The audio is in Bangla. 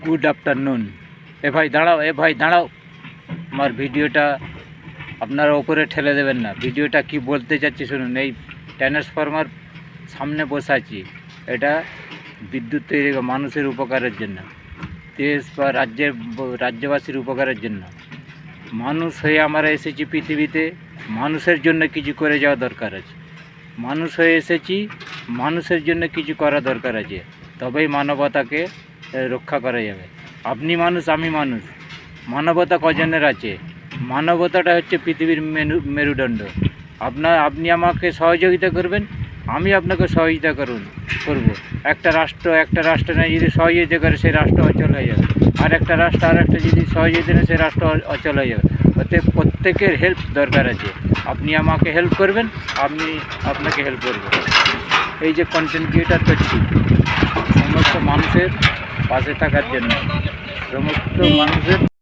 Good afternoon. এ ভাই দাঁড়াও, এ ভাই দাঁড়াও, আমার ভিডিওটা আপনারা ওপরে ঠেলে দেবেন না। ভিডিওটা কি বলতে চাচ্ছি শুনুন। এই ট্রান্সফরমার সামনে বসে আছি, এটা বিদ্যুৎ তৈরি মানুষের উপকারের জন্য, দেশ বা রাজ্যবাসীর উপকারের জন্য। মানুষ হয়ে আমরা এসেছি পৃথিবীতে, মানুষের জন্য কিছু করে যাওয়া দরকার আছে। মানুষ হয়ে এসেছি, মানুষের জন্য কিছু করা দরকার আছে, তবেই মানবতাকে রক্ষা করা যাবে। আপনি মানুষ, আমি মানুষ, মানবতা কজনের আছে? মানবতাটা হচ্ছে পৃথিবীর মেরুদণ্ড। আপনি আমাকে সহযোগিতা করবেন, আমি আপনাকে সহযোগিতা করব। একটা রাষ্ট্র নেই যদি সহযোগিতা করে, সেই রাষ্ট্র অচল হয়ে যাবে। আর একটা যদি সহযোগিতা নেই, সেই রাষ্ট্র অচল হয়ে যাবে। অতএব প্রত্যেকের হেল্প দরকার আছে। আপনি আমাকে হেল্প করবেন, আমি আপনাকে হেল্প করব। এই যে কন্টেন্ট ক্রিয়েটার করছি, সমস্ত মানুষের পাশে থাকার জন্য, সমস্ত মানুষের